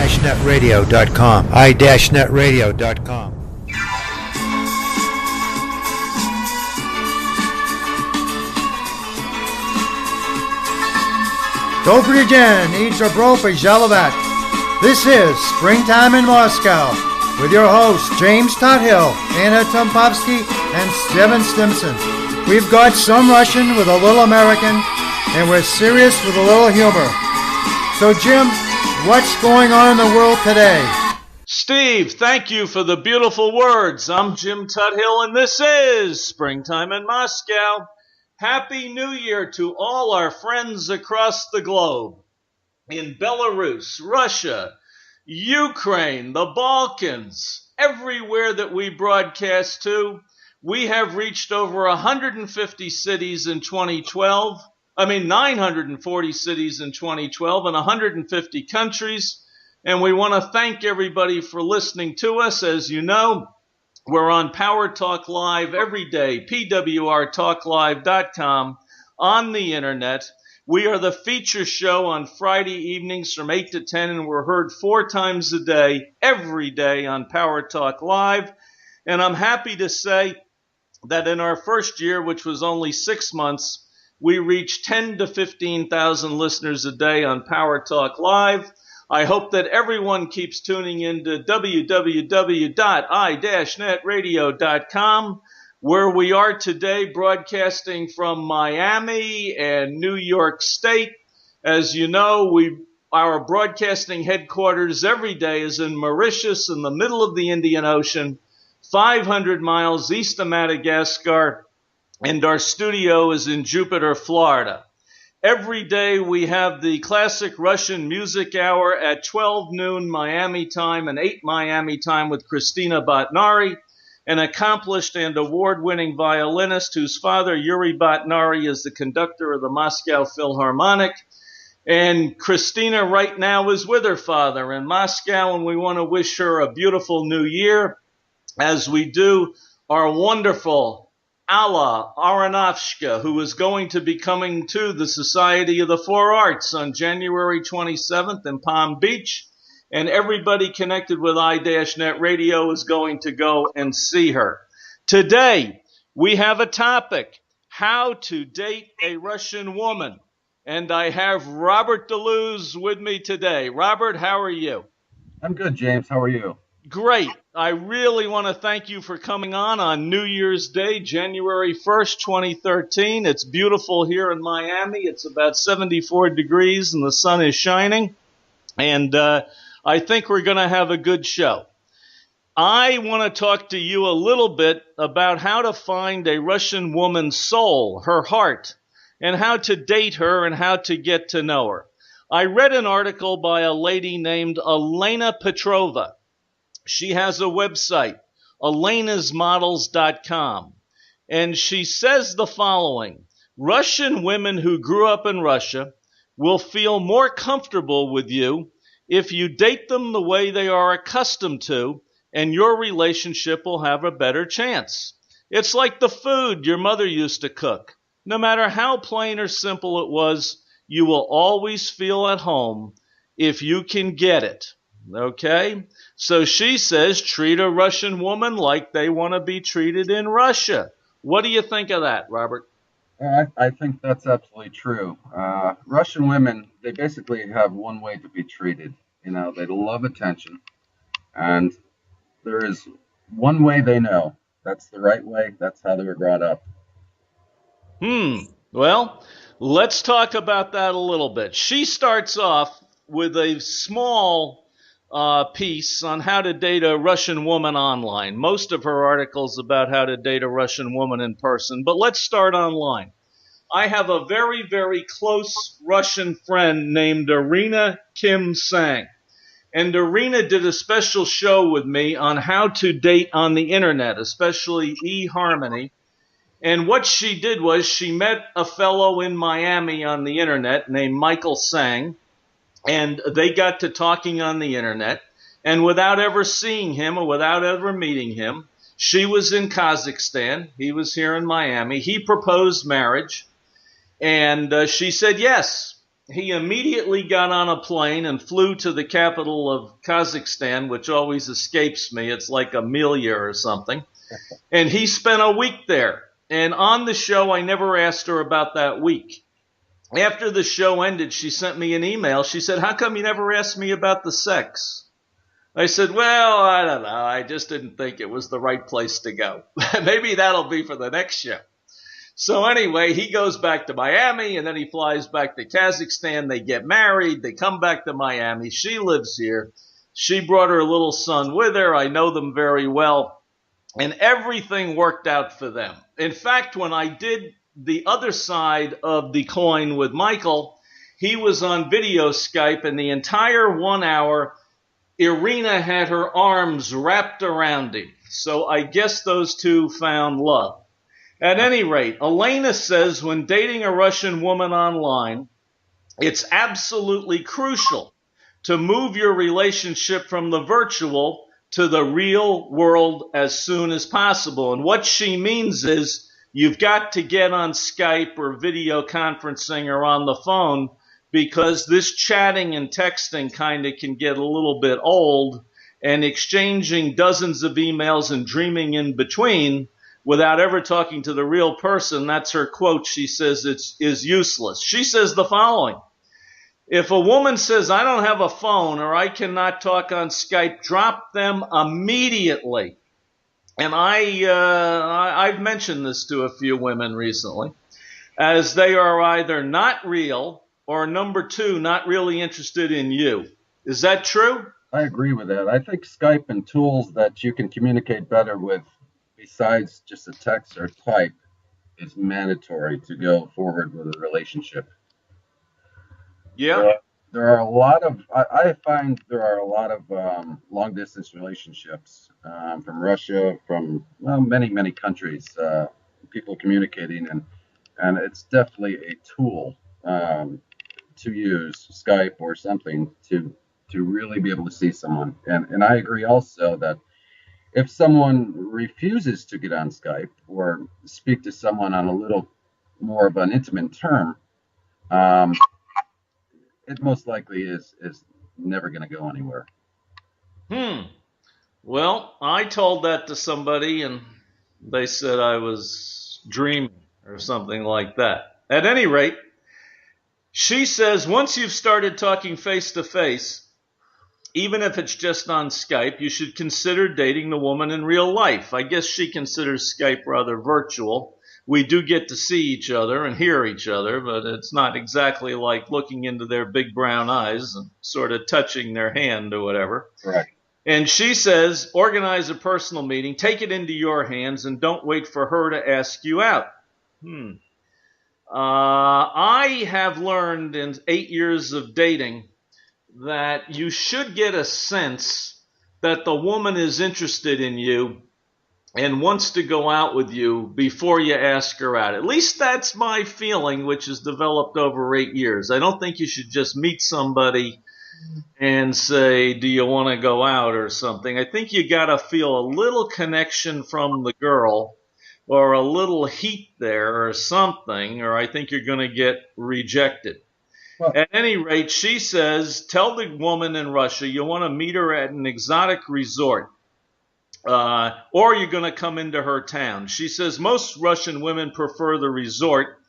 i-netradio.com. i-netradio.com. Dobry dzień i dobrowy żalować. This is Springtime in Moscow with your hosts James Tuthill, Anna Tompovsky, and Steven Stimson. We've got some Russian with a little American, and we're serious with a little humor. So Jim, what's going on in the world today? Steve, thank you for the beautiful words. I'm Jim Tuthill, and this is Springtime in Moscow. Happy New Year to all our friends across the globe. In Belarus, Russia, Ukraine, the Balkans, everywhere that we broadcast to, we have reached over 150 cities in 2012. 940 cities in 2012 and 150 countries. And we want to thank everybody for listening to us. As you know, we're on Power Talk Live every day, pwrtalklive.com, on the internet. We are the feature show on Friday evenings from 8 to 10, and we're heard 4 times a day, every day on Power Talk Live. And I'm happy to say that in our first year, which was only 6 months, we reached 10 to 15,000 listeners a day on Power Talk Live. I hope that everyone keeps tuning in to www.i-netradio.com, where we are today broadcasting from Miami and New York State. As you know, our broadcasting headquarters every day is in Mauritius in the middle of the Indian Ocean, 500 miles east of Madagascar, and our studio is in Jupiter, Florida. Every day we have the Classic Russian Music Hour at 12 noon Miami time and 8 Miami time with Christina Batnari, an accomplished and award-winning violinist whose father, Yuri Batnari, is the conductor of the Moscow Philharmonic. And Christina right now is with her father in Moscow, and we want to wish her a beautiful new year, as we do our wonderful Alla Aronovska, who is going to be coming to the Society of the Four Arts on January 27th in Palm Beach, and everybody connected with i-net radio is going to go and see her. Today, we have a topic, how to date a Russian woman, and I have Robert Deleuze with me today. Robert, how are you? I'm good, James. How are you? Great. I really want to thank you for coming on New Year's Day, January 1st, 2013. It's beautiful here in Miami. It's about 74 degrees and the sun is shining. And I think we're going to have a good show. I want to talk to you a little bit about how to find a Russian woman's soul, her heart, and how to date her and how to get to know her. I read an article by a lady named Elena Petrova. She has a website, elenasmodels.com, and she says the following: Russian women who grew up in Russia will feel more comfortable with you if you date them the way they are accustomed to, and your relationship will have a better chance. It's like the food your mother used to cook. No matter how plain or simple it was, you will always feel at home if you can get it. Okay? So she says treat a Russian woman like they want to be treated in Russia. What do you think of that, Robert? I think that's absolutely true. Russian women, they basically have one way to be treated. They love attention. And there is one way they know. That's the right way. That's how they were brought up. Well, let's talk about that a little bit. She starts off with a small piece on how to date a Russian woman online. Most of her articles about how to date a Russian woman in person, but let's start online. I have a very, very close Russian friend named Irina Kim Sang, and Irina did a special show with me on how to date on the internet, especially eHarmony. And what she did was she met a fellow in Miami on the internet named Michael Sang, and they got to talking on the internet, and without ever seeing him or without ever meeting him, she was in Kazakhstan, he was here in Miami, he proposed marriage, and she said yes. he immediately got on a plane and flew to the capital of Kazakhstan, which always escapes me. It's like Amelia or something. And he spent a week there. And on the show, I never asked her about that week. After the show ended, she sent me an email. She said, "How come you never asked me about the sex?" I said, "Well, I don't know. I just didn't think it was the right place to go." Maybe that'll be for the next show. So anyway, he goes back to Miami, and then he flies back to Kazakhstan. They get married. They come back to Miami. She lives here. She brought her little son with her. I know them very well. And everything worked out for them. In fact, when I did the other side of the coin with Michael, he was on video Skype, and the entire 1 hour, Irina had her arms wrapped around him. So I guess those two found love. At any rate, Elena says when dating a Russian woman online, it's absolutely crucial to move your relationship from the virtual to the real world as soon as possible. And what she means is you've got to get on Skype or video conferencing or on the phone, because this chatting and texting kind of can get a little bit old, and exchanging dozens of emails and dreaming in between without ever talking to the real person, that's her quote, she says is useless. She says the following: if a woman says, "I don't have a phone," or "I cannot talk on Skype," drop them immediately. And I've mentioned this to a few women recently, as they are either not real or, number two, not really interested in you. Is that true? I agree with that. I think Skype and tools that you can communicate better with, besides just a text or type, is mandatory to go forward with a relationship. Yeah. There are a lot of, I find there are a lot of long distance relationships from Russia, from many, many countries, people communicating, and it's definitely a tool to use, Skype or something, to really be able to see someone. And I agree also that if someone refuses to get on Skype or speak to someone on a little more of an intimate term, it most likely is never going to go anywhere. Well, I told that to somebody, and they said I was dreaming or something like that. At any rate, she says once you've started talking face to face, even if it's just on Skype, you should consider dating the woman in real life. I guess she considers Skype rather virtual. We do get to see each other and hear each other, but it's not exactly like looking into their big brown eyes and sort of touching their hand or whatever. Right. And she says, organize a personal meeting, take it into your hands, and don't wait for her to ask you out. I have learned in 8 years of dating that you should get a sense that the woman is interested in you and wants to go out with you before you ask her out. At least that's my feeling, which has developed over 8 years. I don't think you should just meet somebody and say, "Do you want to go out?" or something. I think you got to feel a little connection from the girl, or a little heat there or something, or I think you're going to get rejected. Well, at any rate, she says, tell the woman in Russia you want to meet her at an exotic resort, or you're going to come into her town. She says most Russian women prefer the resort,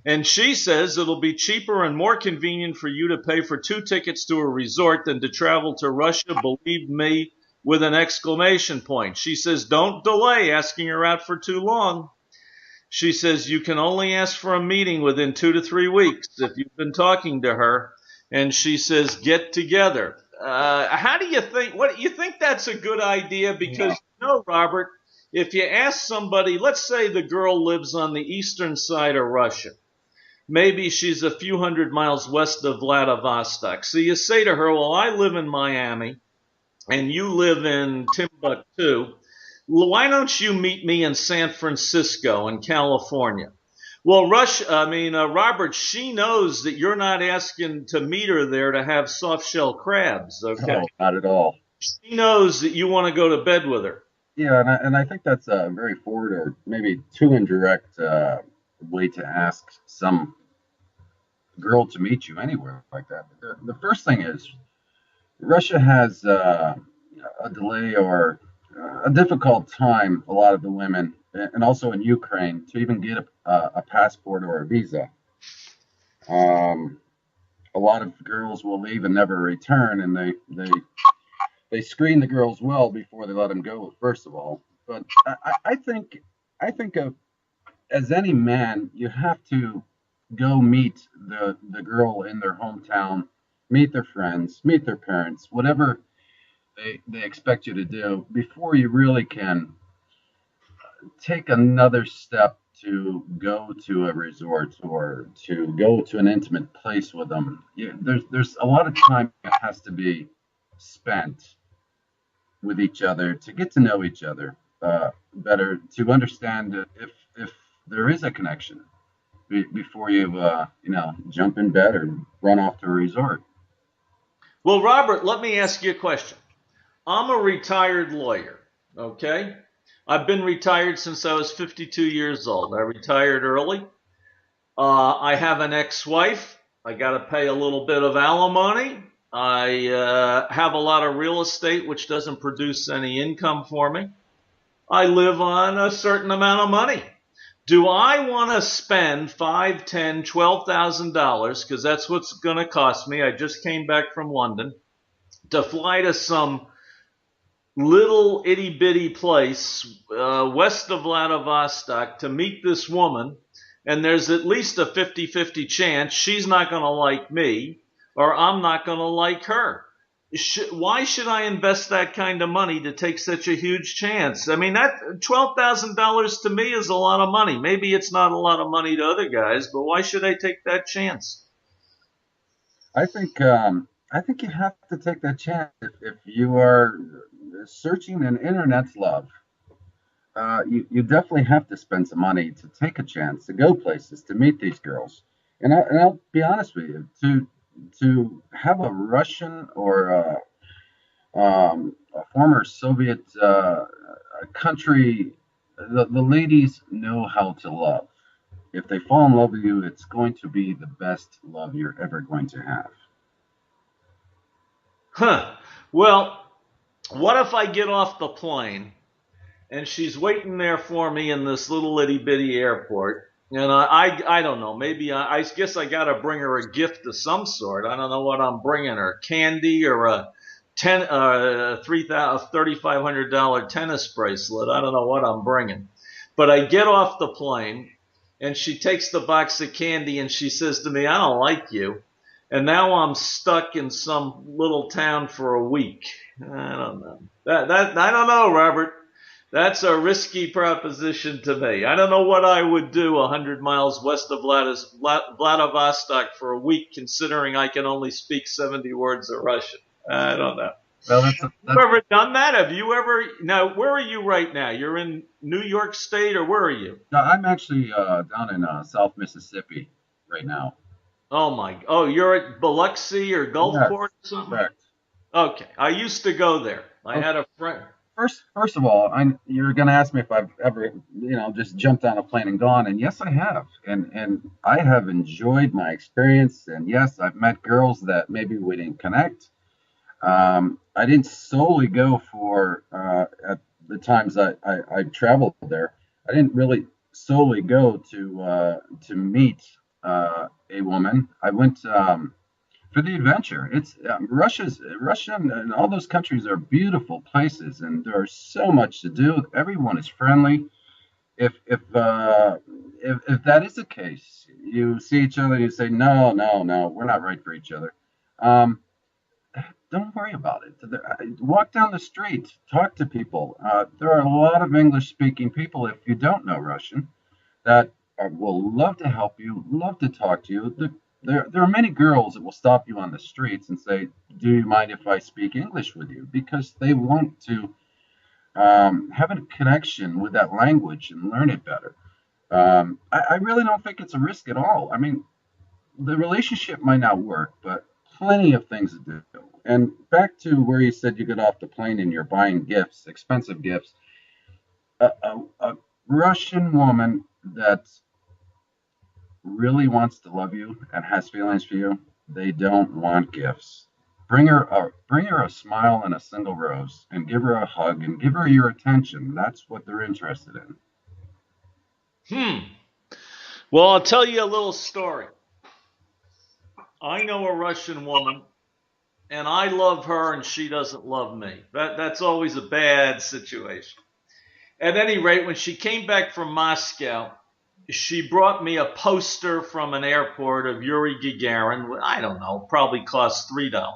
and she says it'll be cheaper and more convenient for you to pay for 2 tickets to a resort than to travel to Russia, believe me, with an exclamation point. She says don't delay asking her out for too long. She says you can only ask for a meeting within 2 to 3 weeks if you've been talking to her. And she says get together. How do you think? What you think that's a good idea? Because Robert, if you ask somebody, let's say the girl lives on the eastern side of Russia. Maybe she's a few hundred miles west of Vladivostok. So you say to her, well, I live in Miami and you live in Timbuktu. Why don't you meet me in San Francisco in California? Well, Robert, she knows that you're not asking to meet her there to have soft-shell crabs, okay? No, not at all. She knows that you want to go to bed with her. Yeah, and I think that's a very forward or maybe too indirect way to ask some girl to meet you anywhere like that. The first thing is Russia has a delay or a difficult time, a lot of the women, and also in Ukraine, to even get a passport or a visa. Um, a lot of girls will leave and never return, and they screen the girls well before they let them go, first of all. But I think of as any man, you have to go meet the girl in their hometown, meet their friends, meet their parents, whatever they expect you to do before you really can take another step to go to a resort or to go to an intimate place with them. There's a lot of time that has to be spent with each other to get to know each other better, to understand if there is a connection before you jump in bed or run off to a resort. Well, Robert, let me ask you a question. I'm a retired lawyer, okay? I've been retired since I was 52 years old. I retired early. I have an ex-wife. I got to pay a little bit of alimony. I have a lot of real estate, which doesn't produce any income for me. I live on a certain amount of money. Do I want to spend $5, $10, $12,000, because that's what's going to cost me? I just came back from London, to fly to some little itty bitty place west of Vladivostok to meet this woman, and there's at least a 50-50 chance she's not going to like me or I'm not going to like her. Why should I invest that kind of money to take such a huge chance? I mean, that $12,000 to me is a lot of money. Maybe it's not a lot of money to other guys, but why should I take that chance? I think you have to take that chance if you are searching an internet love. You definitely have to spend some money to take a chance to go places to meet these girls. And I'll be honest with you, to have a Russian or a former Soviet country, the ladies know how to love. If they fall in love with you, it's going to be the best love you're ever going to have. Well, what if I get off the plane and she's waiting there for me in this little itty bitty airport? And I don't know, maybe I guess I got to bring her a gift of some sort. I don't know what I'm bringing her, candy or a $3,500 tennis bracelet. I don't know what I'm bringing. But I get off the plane and she takes the box of candy and she says to me, I don't like you. And now I'm stuck in some little town for a week. I don't know. I don't know, Robert. That's a risky proposition to me. I don't know what I would do 100 miles west of Vladivostok for a week, considering I can only speak 70 words of Russian. I don't know. Well, Have you ever done that? Have you ever? Now, where are you right now? You're in New York State, or where are you? No, I'm actually down in South Mississippi right now. Oh, you're at Biloxi or Gulfport or something? Correct. Okay, I used to go there. I had a friend. First of all, you're going to ask me if I've ever, just jumped on a plane and gone, and yes, I have, and I have enjoyed my experience, and yes, I've met girls that maybe we didn't connect. I didn't solely go for at the times I traveled there. I didn't really solely go to meet a woman. I went for the adventure. It's Russia and all those countries are beautiful places, and there's so much to do. Everyone is friendly. If that is the case, you see each other and you say, no, we're not right for each other. Don't worry about it. Walk down the street, talk to people. There are a lot of English-speaking people, if you don't know Russian, that will love to help you, love to talk to you. There are many girls that will stop you on the streets and say, do you mind if I speak English with you? Because they want to have a connection with that language and learn it better. I really don't think it's a risk at all. I mean, the relationship might not work, but plenty of things to do. And back to where you said you get off the plane and you're buying gifts, expensive gifts. A Russian woman that really wants to love you and has feelings for you, they don't want gifts. Bring her a smile and a single rose, and give her a hug and give her your attention. That's what they're interested in. Hmm. Well, I'll tell you a little story. I know a Russian woman, and I love her, and she doesn't love me. That's always a bad situation. At any rate, when she came back from Moscow, she brought me a poster from an airport of Yuri Gagarin. I don't know, probably cost $3.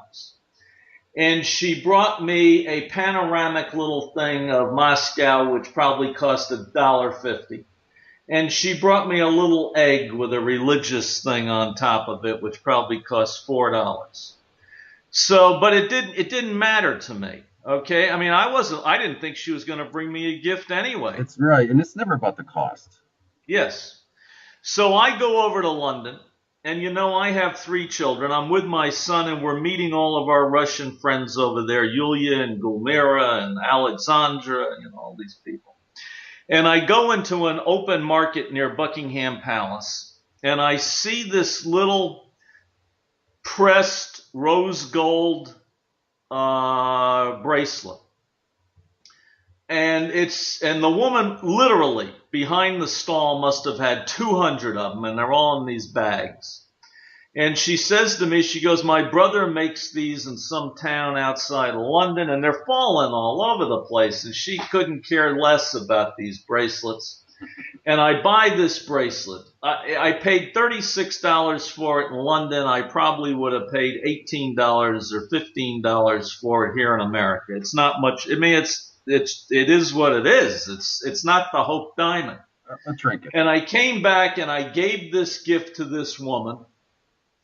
And she brought me a panoramic little thing of Moscow, which probably cost $1.50. And she brought me a little egg with a religious thing on top of it, which probably cost $4. So, but it didn't matter to me. Okay. I mean, I didn't think she was going to bring me a gift anyway. It's right, and it's never about the cost. Yes. So I go over to London, and I have 3 children. I'm with my son, and we're meeting all of our Russian friends over there, Yulia and Gulmira and Alexandra, all these people. And I go into an open market near Buckingham Palace, and I see this little pressed rose gold bracelet. And the woman literally behind the stall must have had 200 of them, and they're all in these bags. And she says to me, she goes, my brother makes these in some town outside of London, and they're falling all over the place. And she couldn't care less about these bracelets. And I buy this bracelet. I paid $36 for it in London. I probably would have paid $18 or $15 for it here in America. It's not much. I mean, it is what it is. It's not the Hope Diamond. A trinket. And I came back and I gave this gift to this woman.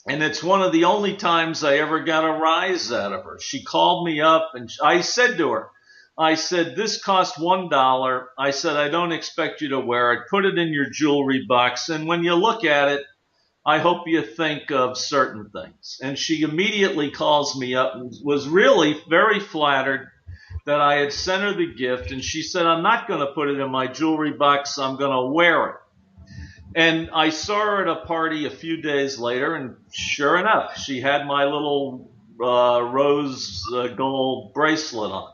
And it's one of the only times I ever got a rise out of her. She called me up and I said to her, this cost $1. I said, I don't expect you to wear it. Put it in your jewelry box. And when you look at it, I hope you think of certain things. And she immediately calls me up and was really very flattered that I had sent her the gift. And she said, I'm not going to put it in my jewelry box. I'm going to wear it. And I saw her at a party a few days later, and sure enough, she had my little rose gold bracelet on.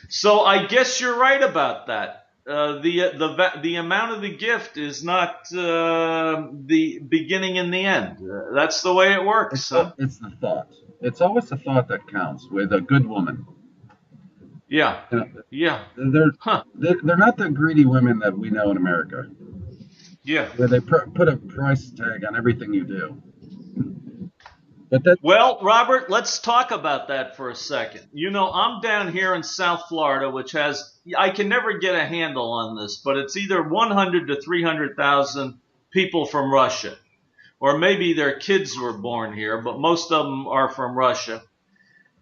So I guess you're right about that. The amount of the gift is not the beginning and the end. That's the way it works. It's the thought. It's always the thought that counts with a good woman. Yeah. Yeah. They're not the greedy women that we know in America. Yeah. Where they put a price tag on everything you do. Well, Robert, let's talk about that for a second. I'm down here in South Florida, which I can never get a handle on this, but it's either 100 to 300,000 people from Russia, or maybe their kids were born here, but most of them are from Russia.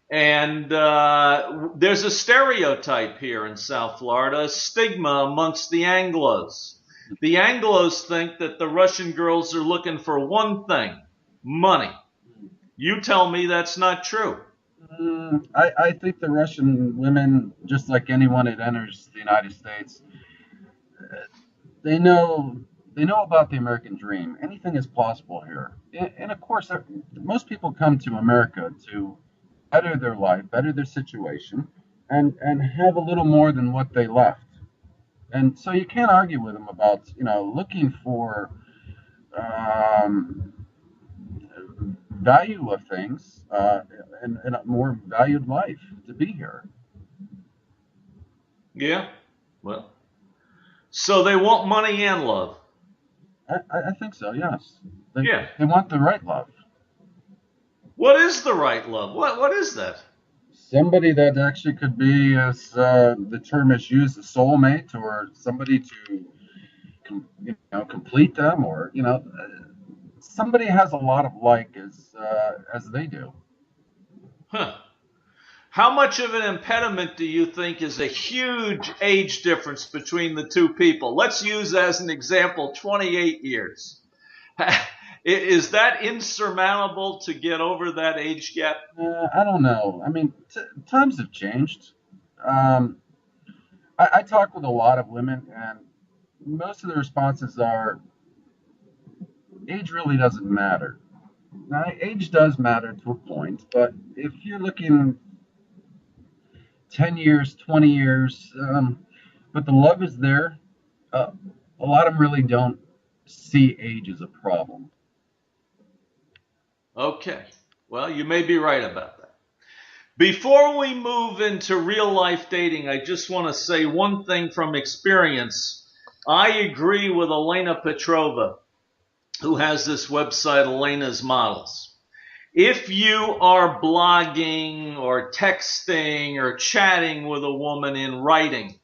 And there's a stereotype here in South Florida, a stigma amongst the Anglos. The Anglos think that the Russian girls are looking for one thing, money. You tell me that's not true. I think the Russian women, just like anyone that enters the United States, they know about the American dream. Anything is possible here. And of course, most people come to America to better their life, better their situation, and have a little more than what they left. And so you can't argue with them about, looking for value of things and a more valued life to be here. Yeah. Well, so they want money and love. I think so, yes. Yeah. They want the right love. What is the right love? What is that? Somebody that actually could be, as the term is used, a soulmate, or somebody to complete them, or somebody has a lot of like as they do. Huh. How much of an impediment do you think is a huge age difference between the two people? Let's use as an example 28 years. Is that insurmountable to get over that age gap? I don't know. I mean, times have changed. I talk with a lot of women, and most of the responses are, age really doesn't matter. Now, age does matter to a point, but if you're looking 10 years, 20 years, but the love is there, uh, a lot of them really don't see age as a problem. Okay. Well, you may be right about that. Before we move into real life dating, I just want to say one thing from experience. I agree with Elena Petrova, who has this website, Elena's Models. If you are blogging or texting or chatting with a woman in writing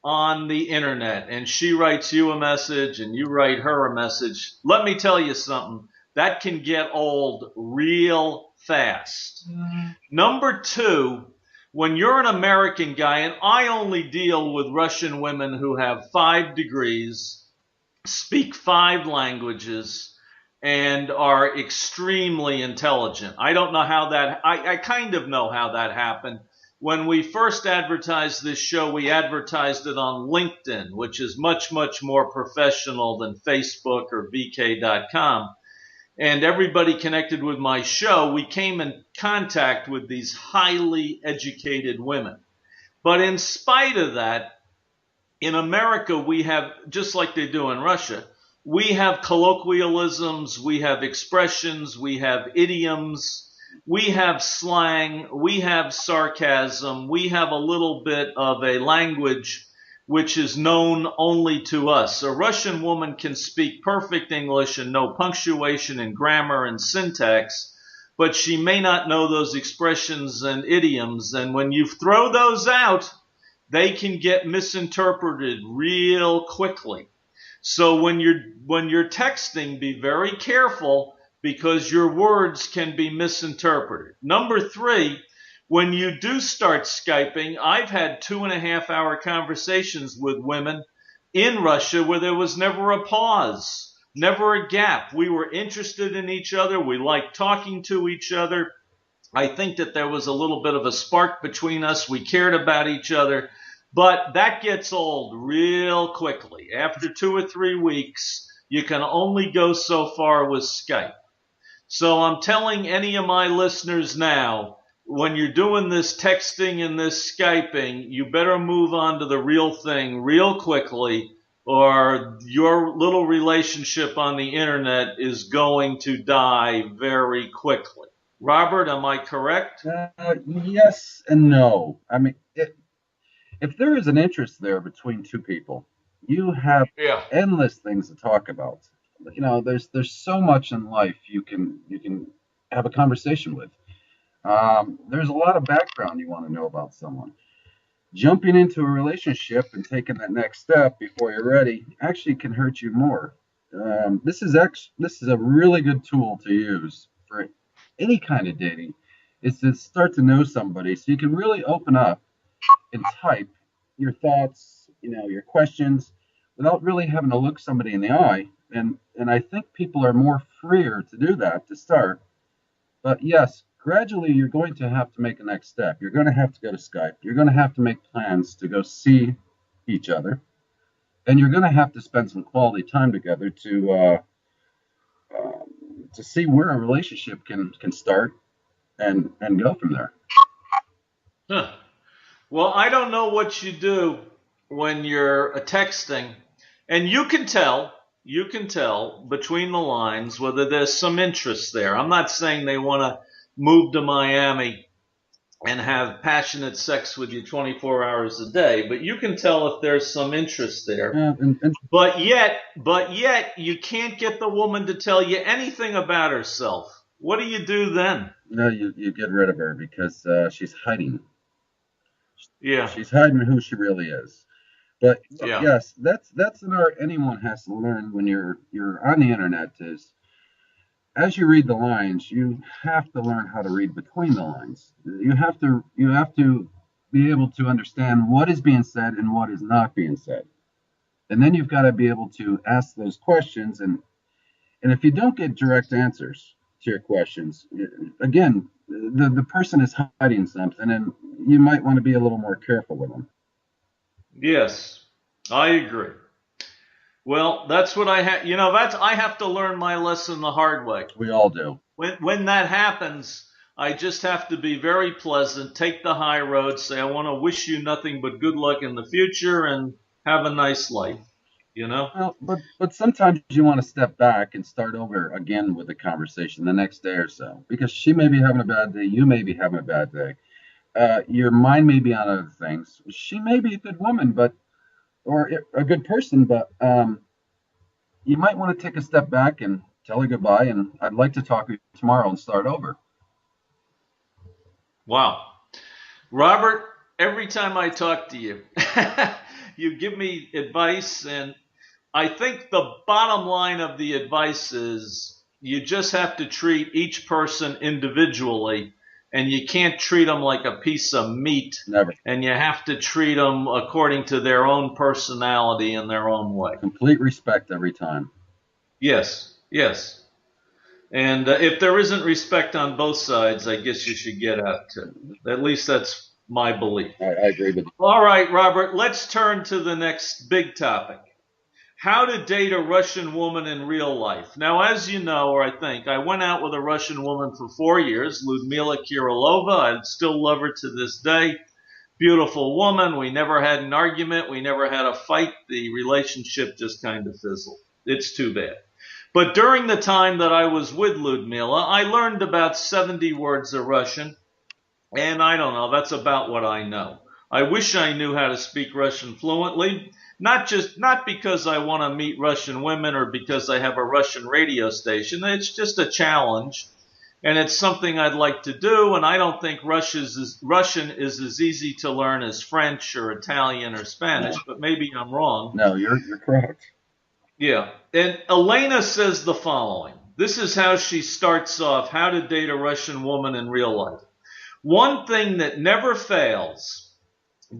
on the internet and she writes you a message and you write her a message, let me tell you something, that can get old real fast. Number two, when you're an American guy, and I only deal with Russian women who have 5 degrees, speak 5 languages, and are extremely intelligent. I don't know how that, I kind of know how that happened. When we first advertised this show, we advertised it on LinkedIn, which is much, much more professional than Facebook or VK.com. And everybody connected with my show, we came in contact with these highly educated women. But in spite of that, in America, we have, just like they do in Russia, we have colloquialisms, we have expressions, we have idioms, we have slang, we have sarcasm, we have a little bit of a language which is known only to us. A Russian woman can speak perfect English and know punctuation and grammar and syntax, but she may not know those expressions and idioms. And when you throw those out, they can get misinterpreted real quickly. So when you're texting, be very careful because your words can be misinterpreted. Number 3, when you do start Skyping, I've had 2.5-hour conversations with women in Russia where there was never a pause, never a gap. We were interested in each other. We liked talking to each other. I think that there was a little bit of a spark between us. We cared about each other. But that gets old real quickly. After 2 or 3 weeks, you can only go so far with Skype. So I'm telling any of my listeners now, when you're doing this texting and this Skyping, you better move on to the real thing real quickly, or your little relationship on the internet is going to die very quickly. Robert, am I correct? Yes and no. I mean, if there is an interest there between two people, you have endless things to talk about. You know, there's so much in life you can have a conversation with. There's a lot of background you want to know about someone. Jumping into a relationship and taking that next step before you're ready actually can hurt you more. This is a really good tool to use for any kind of dating. Is to start to know somebody so you can really open up and type your thoughts, you know, your questions, without really having to look somebody in the eye. And I think people are more freer to do that to start. But yes, gradually you're going to have to make a next step. You're going to have to go to Skype. You're going to have to make plans to go see each other, and you're going to have to spend some quality time together to see where a relationship can start and go from there. Huh. Well, I don't know what you do when you're texting, and you can tell between the lines whether there's some interest there. I'm not saying they want to move to Miami and have passionate sex with you 24 hours a day, but you can tell if there's some interest there. But yet you can't get the woman to tell you anything about herself. What do you do then? No, you get rid of her because she's hiding. Yeah. She's hiding who she really is. But yes, that's an art anyone has to learn when you're on the internet. Is as you read the lines, you have to learn how to read between the lines. You have to be able to understand what is being said and what is not being said. And then you've got to be able to ask those questions. And if you don't get direct answers to your questions, again, the person is hiding something, and you might want to be a little more careful with them. Yes, I agree. Well, that's what I have. That's I have to learn my lesson the hard way. We all do. When that happens, I just have to be very pleasant, take the high road, say I want to wish you nothing but good luck in the future and have a nice life. You know? Well, but sometimes you want to step back and start over again with the conversation the next day or so, because she may be having a bad day, you may be having a bad day. Your mind may be on other things. She may be a good woman, but or a good person, but you might want to take a step back and tell her goodbye. And I'd like to talk to you tomorrow and start over. Wow. Robert, every time I talk to you, you give me advice, and I think the bottom line of the advice is you just have to treat each person individually, and you can't treat them like a piece of meat, Never. and you have to treat them according to their own personality and their own way. Complete respect every time. Yes, yes. And if there isn't respect on both sides, I guess you should get out too. At least that's my belief. I agree with you. All right, Robert, let's turn to the next big topic. How to date a Russian woman in real life. Now, as you know, or I think, I went out with a Russian woman for 4 years, Ludmila Kirilova. I still love her to this day. Beautiful woman. We never had an argument. We never had a fight. The relationship just kind of fizzled. It's too bad. But during the time that I was with Ludmila, I learned about 70 words of Russian. And I don't know, that's about what I know. I wish I knew how to speak Russian fluently, not because I want to meet Russian women or because I have a Russian radio station. It's just a challenge, and it's something I'd like to do, and I don't think Russian is as easy to learn as French or Italian or Spanish, but maybe I'm wrong. No, you're correct. Yeah. And Elena says the following. This is how she starts off, how to date a Russian woman in real life. One thing that never fails,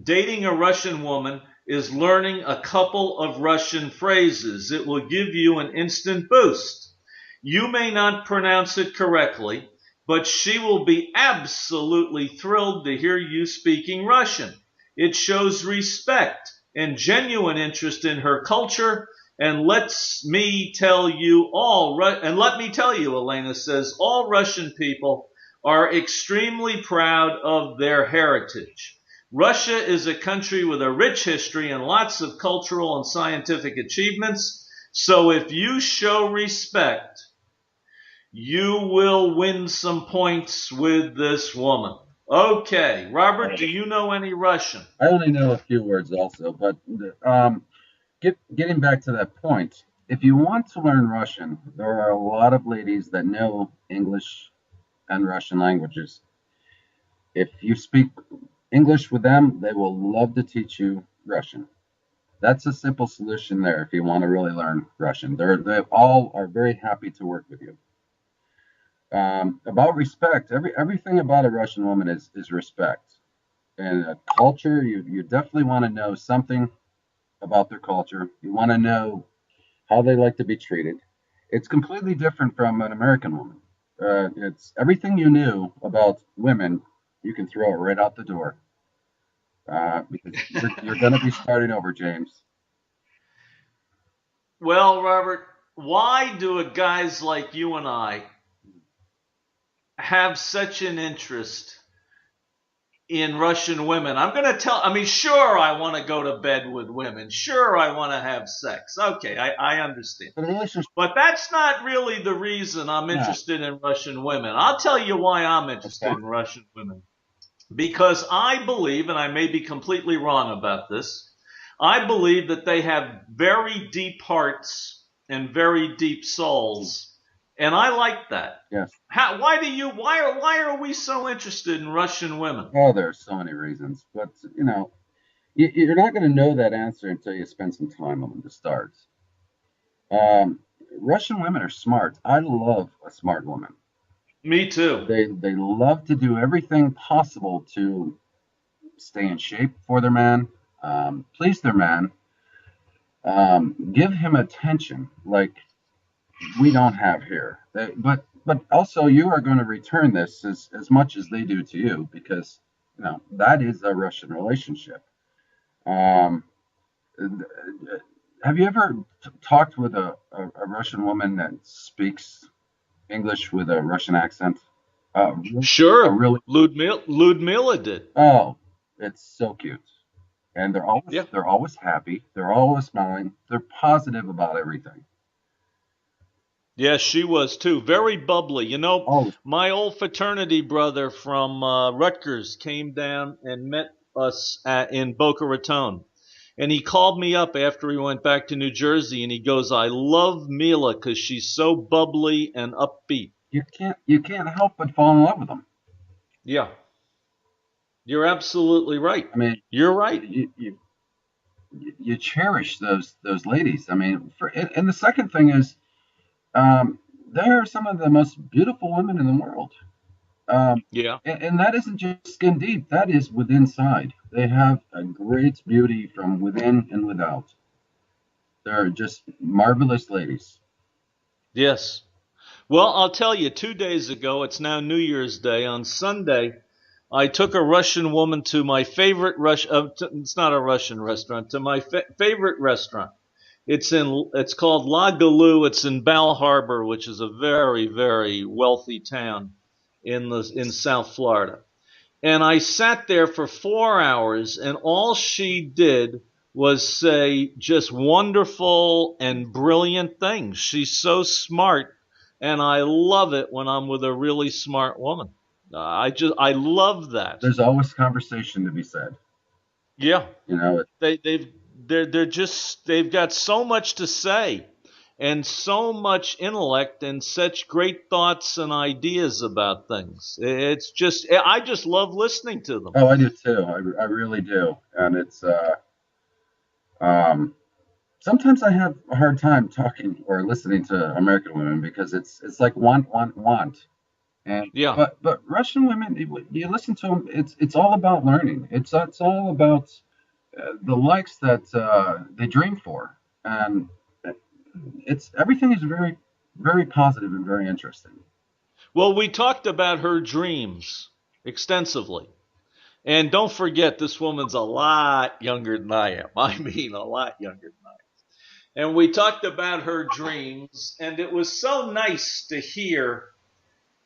dating a Russian woman, is learning a couple of Russian phrases. It will give you an instant boost. You may not pronounce it correctly, but she will be absolutely thrilled to hear you speaking Russian. It shows respect and genuine interest in her culture. And let me tell you, Elena says, all Russian people are extremely proud of their heritage. Russia is a country with a rich history and lots of cultural and scientific achievements. So if you show respect, you will win some points with this woman. Okay, Robert, do you know any Russian? I only know a few words also, but getting back to that point, if you want to learn Russian, there are a lot of ladies that know English and Russian languages. If you speak English with them, they will love to teach you Russian. That's a simple solution there if you want to really learn Russian. They all are very happy to work with you. About respect, everything about a Russian woman is respect. And culture, you definitely want to know something about their culture. You want to know how they like to be treated. It's completely different from an American woman. It's everything you knew about women, you can throw it right out the door. Because you're going to be starting over, James. Well, Robert, why do guys like you and I have such an interest in Russian women? I'm going to sure, I want to go to bed with women. Sure, I want to have sex. Okay, I understand. But that's not really the reason I'm interested in Russian women. I'll tell you why I'm interested in Russian women. Because I believe, and I may be completely wrong about this, I believe that they have very deep hearts and very deep souls. And I like that. Yes. Why are we so interested in Russian women? Oh, there are so many reasons, but you're not going to know that answer until you spend some time on them to start. Russian women are smart. I love a smart woman. Me too. They love to do everything possible to stay in shape for their man, please their man, give him attention like we don't have here. But also you are going to return this as much as they do to you, because that is a Russian relationship. Have you ever talked with a Russian woman that speaks English with a Russian accent? A Sure, really, Ludmilla did. oh, it's so cute. And Yeah. they're always happy. They're always smiling. They're positive about everything. Yes, she was too. Very bubbly. You know, Always. my old fraternity brother from Rutgers came down and met us in Boca Raton. And he called me up after he went back to New Jersey and he goes, I love Mila because she's so bubbly and upbeat. You can't help but fall in love with them. Yeah, you're absolutely right. I mean, You're right. you cherish those ladies. I mean, and the second thing is, they are some of the most beautiful women in the world. Yeah. And that isn't just skin deep, that is with inside. They have a great beauty from within and without. They're just marvelous ladies. Yes. Well, I'll tell you, 2 days ago, it's now New Year's Day. On Sunday, I took a Russian woman to my favorite it's not a Russian restaurant, to my favorite restaurant. It's called La Galou. It's in Bal Harbor, which is a very, very wealthy town in South Florida. And I sat there for 4 hours, and all she did was say just wonderful and brilliant things. She's so smart, and I love it when I'm with a really smart woman. I love that. There's always conversation to be said. Yeah, You know, they've got so much to say, and so much intellect and such great thoughts and ideas about things. It's just I just love listening to them. oh, I do too. I really do. And it's um, sometimes I have a hard time talking or listening to American women because it's like want. And Yeah. but Russian women, you listen to them. It's all about learning. It's all about the likes that they dream for, and it's everything is very very positive and very interesting. Well, we talked about her dreams extensively. And don't forget, this woman's a lot younger than I am. I mean, a lot younger than I am. And we talked about her dreams, and it was so nice to hear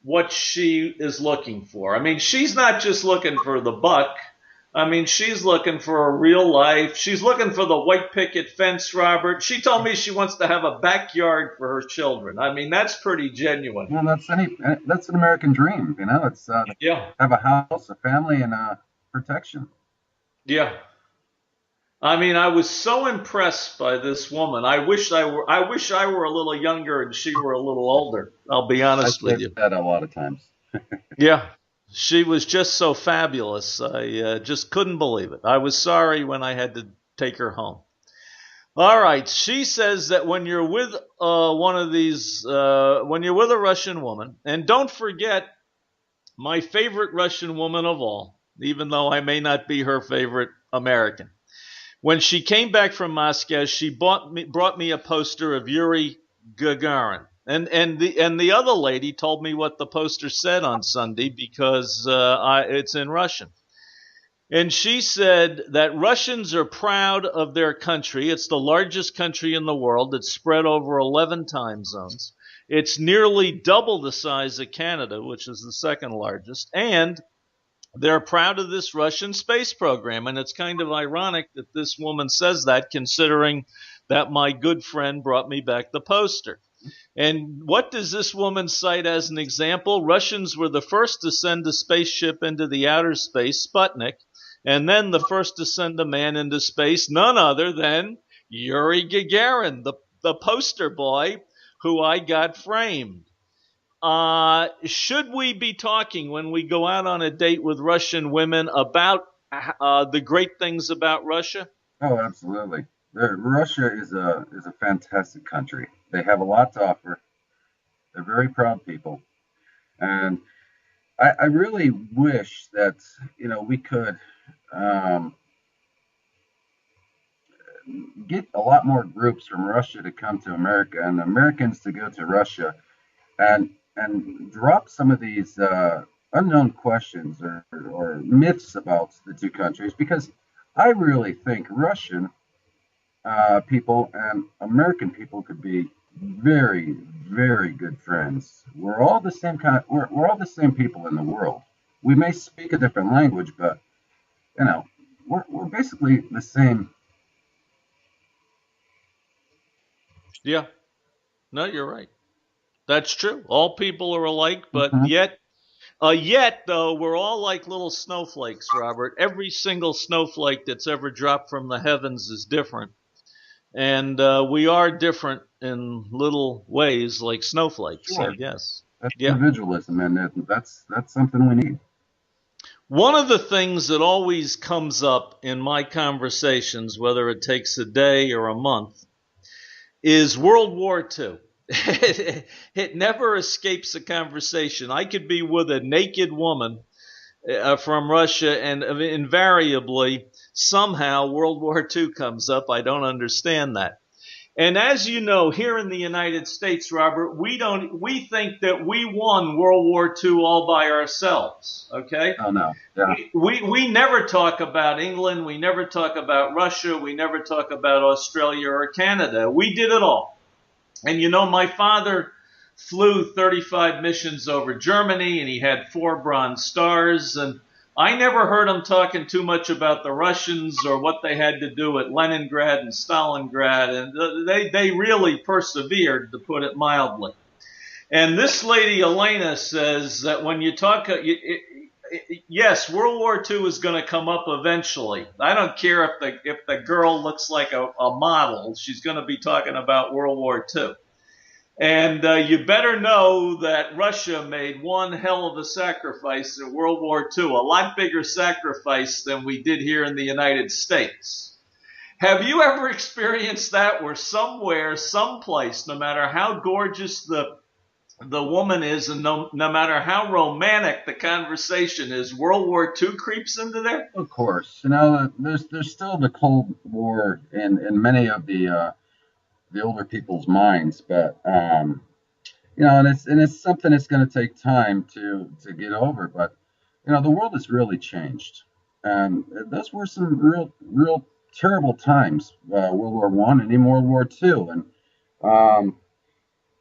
what she is looking for. I mean, she's not just looking for the buck. I mean, she's looking for a real life. She's looking for the white picket fence, Robert. She told me she wants to have a backyard for her children. I mean, that's pretty genuine. Well, that's an American dream. You know, it's Yeah, have a house, a family, and protection. yeah. I mean, I was so impressed by this woman. I wish I were a little younger and she were a little older. I'll be I honest with said you. that a lot of times. Yeah. She was just so fabulous. I just couldn't believe it. I was sorry when I had to take her home. All right. She says that when you're with when you're with a Russian woman, and don't forget my favorite Russian woman of all, even though I may not be her favorite American. When she came back from Moscow, she brought me a poster of Yuri Gagarin. And the other lady told me what the poster said on Sunday because it's in Russian. And she said that Russians are proud of their country. It's the largest country in the world. It's spread over 11 time zones. It's nearly double the size of Canada, which is the second largest. And they're proud of this Russian space program. And it's kind of ironic that this woman says that, considering that my good friend brought me back the poster. And what does this woman cite as an example? Russians were the first to send a spaceship into the outer space, Sputnik, and then the first to send a man into space, none other than Yuri Gagarin, the poster boy who I got framed. Should we be talking when we go out on a date with Russian women about the great things about Russia? Oh, absolutely. Russia is a fantastic country. They have a lot to offer. They're very proud people, and I really wish that we could get a lot more groups from Russia to come to America and Americans to go to Russia and drop some of these unknown questions or myths about the two countries because I really think Russian people and American people could be very, very good friends. We're all the same we're all the same people in the world. We may speak a different language, but you know, we're basically the same. Yeah. No, you're right. That's true. All people are alike, but Mhm. yet though, we're all like little snowflakes, Robert. Every single snowflake that's ever dropped from the heavens is different. And we are different in little ways like snowflakes, I Sure, guess. that's Yeah. individualism, and that's something we need. One of the things that always comes up in my conversations, whether it takes a day or a month, is World War II. It never escapes a conversation. I could be with a naked woman from Russia, and invariably, somehow, World War II comes up. I don't understand that. And as you know, here in the United States, Robert, we think that we won World War II all by ourselves. Okay? Oh no, yeah, We never talk about England. We never talk about Russia. We never talk about Australia or Canada. We did it all. And you know, my father flew 35 missions over Germany, and he had 4 Bronze Stars. And I never heard him talking too much about the Russians or what they had to do at Leningrad and Stalingrad. And they really persevered, to put it mildly. And this lady, Elena, says that when you talk, yes, World War II is going to come up eventually. I don't care if the girl looks like a model. She's going to be talking about World War II. And you better know that Russia made one hell of a sacrifice in World War II, a lot bigger sacrifice than we did here in the United States. Have you ever experienced that where somewhere, someplace, no matter how gorgeous the woman is, and no matter how romantic the conversation is, World War II creeps into there? of course. You know, there's still the Cold War in many of the older people's minds, but you know, and it's something that's going to take time to get over. But you know, the world has really changed, and those were some real terrible times. World War One and even World War Two, and um,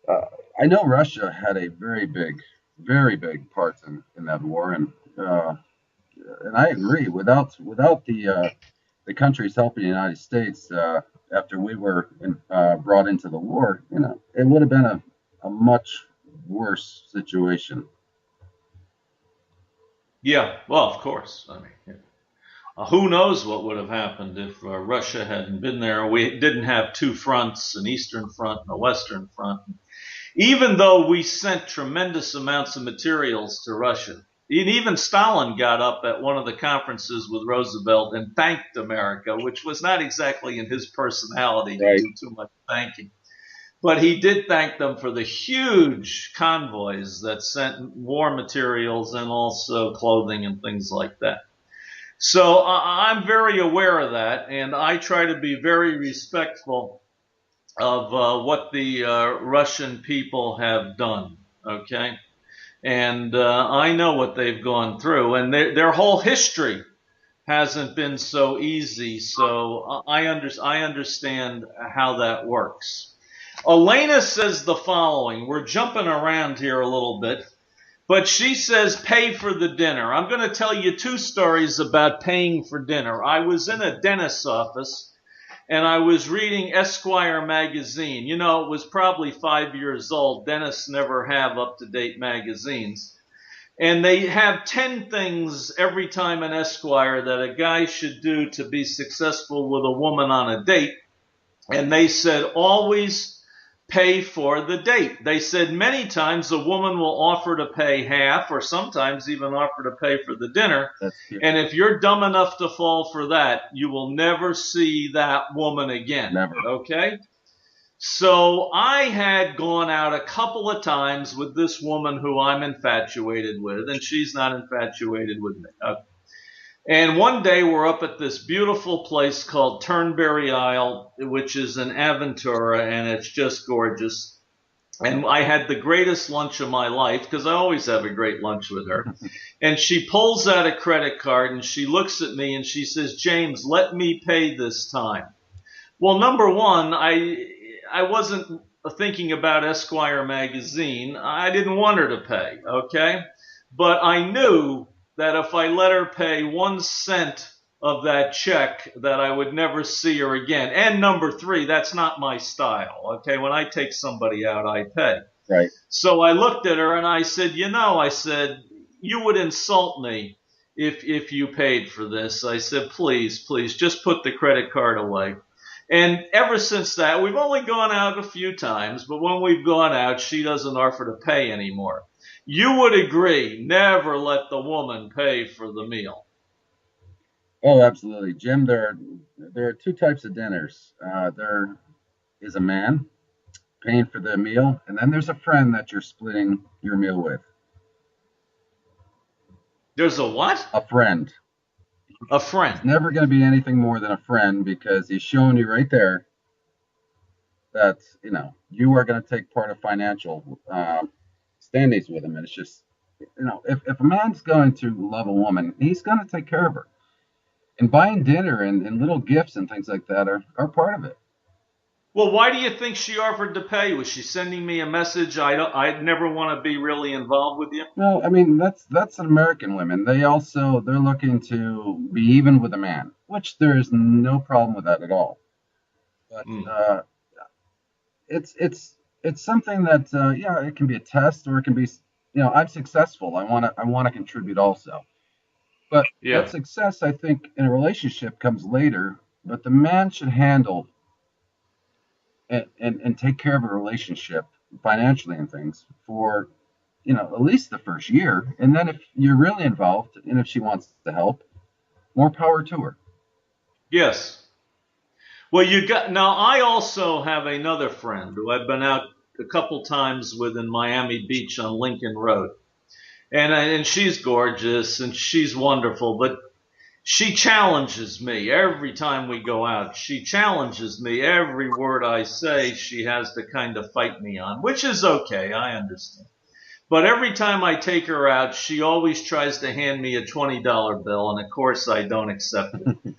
uh, I know Russia had a very big part in that war, and I agree. Without the countries helping the United States after we were brought into the war, you know, it would have been a much worse situation. Yeah, well, of course. I mean, who knows what would have happened if Russia hadn't been there? We didn't have 2 fronts, an Eastern Front and a Western Front. Even though we sent tremendous amounts of materials to Russia, and even Stalin got up at one of the conferences with Roosevelt and thanked America, which was not exactly in his personality to Right. do too much thanking. But he did thank them for the huge convoys that sent war materials and also clothing and things like that. So I'm very aware of that, and I try to be very respectful of what the Russian people have done. Okay, and I know what they've gone through, and their whole history hasn't been so easy. So I understand how that works. Elena says the following. We're jumping around here a little bit, but she says pay for the dinner. I'm going to tell you 2 stories about paying for dinner. I was in a dentist's office, and I was reading Esquire magazine. You know, it was probably 5 years old. Dentists never have up-to-date magazines. And they have 10 things every time in Esquire that a guy should do to be successful with a woman on a date. And they said always pay for the date. They said many times a woman will offer to pay half, or sometimes even offer to pay for the dinner. That's yeah, And if you're dumb enough to fall for that, you will never see that woman again. never. Okay? So I had gone out a couple of times with this woman who I'm infatuated with, and she's not infatuated with me. Okay. And one day we're up at this beautiful place called Turnberry Isle, which is in Aventura, and it's just gorgeous. And I had the greatest lunch of my life, because I always have a great lunch with her. And she pulls out a credit card, and she looks at me, and she says, James, let me pay this time. Well, number one, I wasn't thinking about Esquire magazine. I didn't want her to pay, okay? But I knew that if I let her pay 1 cent of that check, that I would never see her again. And number three, that's not my style, okay? When I take somebody out, I pay. Right. So I looked at her and I said, I said, you would insult me if you paid for this. I said, please, just put the credit card away. And ever since that, we've only gone out a few times, but when we've gone out, she doesn't offer to pay anymore. You would agree, never let the woman pay for the meal. Oh, absolutely, Jim. There are two types of dinners. There is a man paying for the meal, and then there's a friend that you're splitting your meal with. There's a what? A friend. A friend. It's never going to be anything more than a friend because he's showing you right there that, you are going to take part of financial standings with him. And it's just, if a man's going to love a woman, he's going to take care of her. And buying dinner and little gifts and things like that are part of it. Well, why do you think she offered to pay? Was she sending me a message? I never want to be really involved with you. Well, I mean, that's American women. They're looking to be even with a man, which there is no problem with that at all. But it's something that it can be a test, or it can be, I'm successful. I want to contribute also. But that success, I think, in a relationship comes later. But the man should handle and take care of a relationship financially and things for, at least the first year. And then if you're really involved and if she wants to help, more power to her. Yes. Well, now I also have another friend who I've been out a couple times with in Miami Beach on Lincoln Road. And she's gorgeous and she's wonderful, but she challenges me every time we go out. She challenges me. Every word I say, she has to kind of fight me on, which is okay. I understand. But every time I take her out, she always tries to hand me a $20 bill, and of course I don't accept it.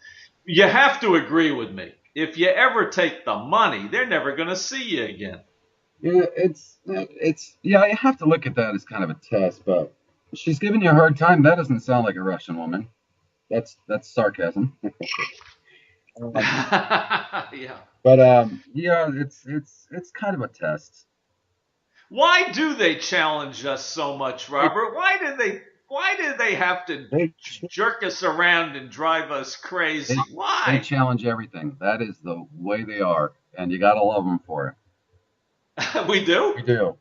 You have to agree with me. If you ever take the money, they're never going to see you again. Yeah, you have to look at that as kind of a test, but she's giving you a hard time. That doesn't sound like a Russian woman. That's sarcasm. Yeah. But it's kind of a test. Why do they challenge us so much, Robert? Why do they have to jerk us around and drive us crazy? Why? They challenge everything. That is the way they are, and you gotta love them for it. We do? We do.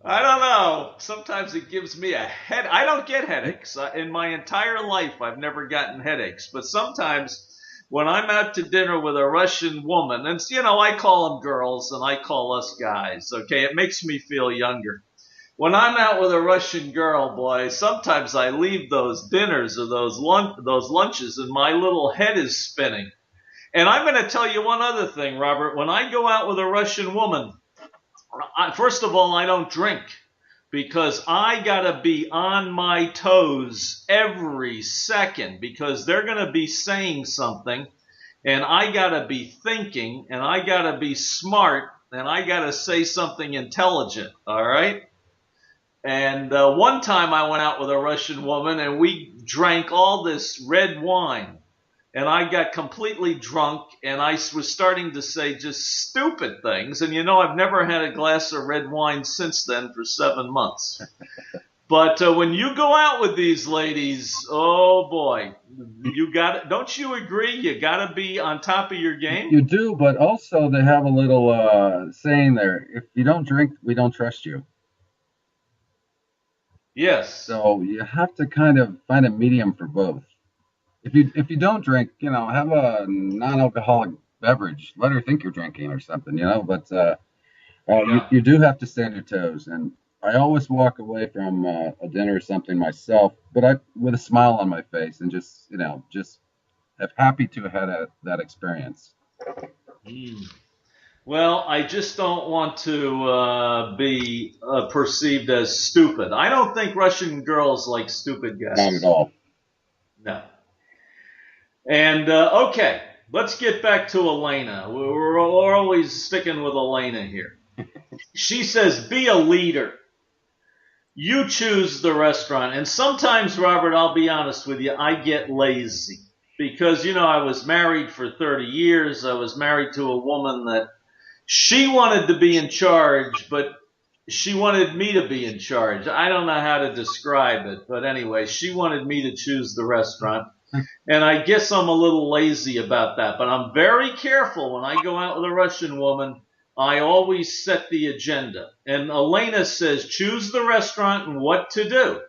I don't know. Sometimes it gives me a head. I don't get headaches. In my entire life, I've never gotten headaches. But sometimes when I'm out to dinner with a Russian woman, and I call them girls and I call us guys, okay? It makes me feel younger. When I'm out with a Russian girl, boy, sometimes I leave those dinners or those lunches and my little head is spinning. And I'm going to tell you one other thing, Robert. When I go out with a Russian woman, first of all, I don't drink because I got to be on my toes every second because they're going to be saying something and I got to be thinking and I got to be smart and I got to say something intelligent, all right? And one time I went out with a Russian woman and we drank all this red wine. And I got completely drunk, and I was starting to say just stupid things. And I've never had a glass of red wine since then for 7 months. But when you go out with these ladies, oh boy, don't you agree? You got to be on top of your game. You do, but also they have a little saying there: if you don't drink, we don't trust you. Yes. So you have to kind of find a medium for both. If you don't drink, have a non-alcoholic beverage. Let her think you're drinking or something, But you do have to stay on your toes. And I always walk away from a dinner or something myself, but with a smile on my face and just happy to have had that experience. Well, I just don't want to be perceived as stupid. I don't think Russian girls like stupid guys. Not at all. No. And, okay, let's get back to Elena. We're always sticking with Elena here. She says, be a leader. You choose the restaurant. And sometimes, Robert, I'll be honest with you, I get lazy. Because, I was married for 30 years. I was married to a woman that she wanted to be in charge, but she wanted me to be in charge. I don't know how to describe it, but anyway, she wanted me to choose the restaurant. And I guess I'm a little lazy about that, but I'm very careful when I go out with a Russian woman. I always set the agenda. And Elena says, choose the restaurant and what to do.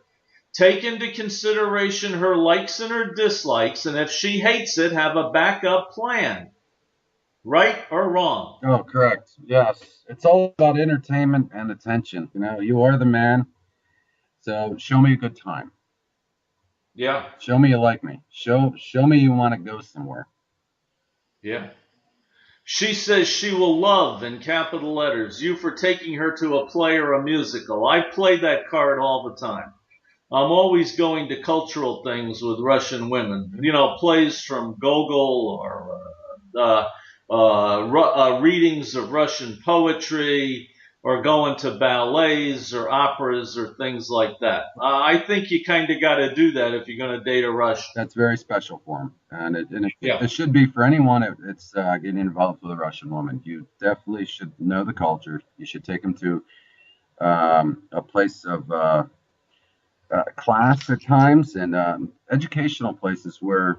Take into consideration her likes and her dislikes, and if she hates it, have a backup plan. Right or wrong? Oh, correct. Yes. It's all about entertainment and attention. You are the man, so show me a good time. Yeah. Show me you like me. Show me you want to go somewhere. Yeah. She says she will love, in capital letters, you for taking her to a play or a musical. I play that card all the time. I'm always going to cultural things with Russian women. Plays from Gogol or readings of Russian poetry, or going to ballets or operas or things like that. I think you kind of got to do that if you're going to date a Russian. That's very special for him, and it should be for anyone. It's getting involved with a Russian woman. You definitely should know the culture. You should take them to a place of class at times, and educational places where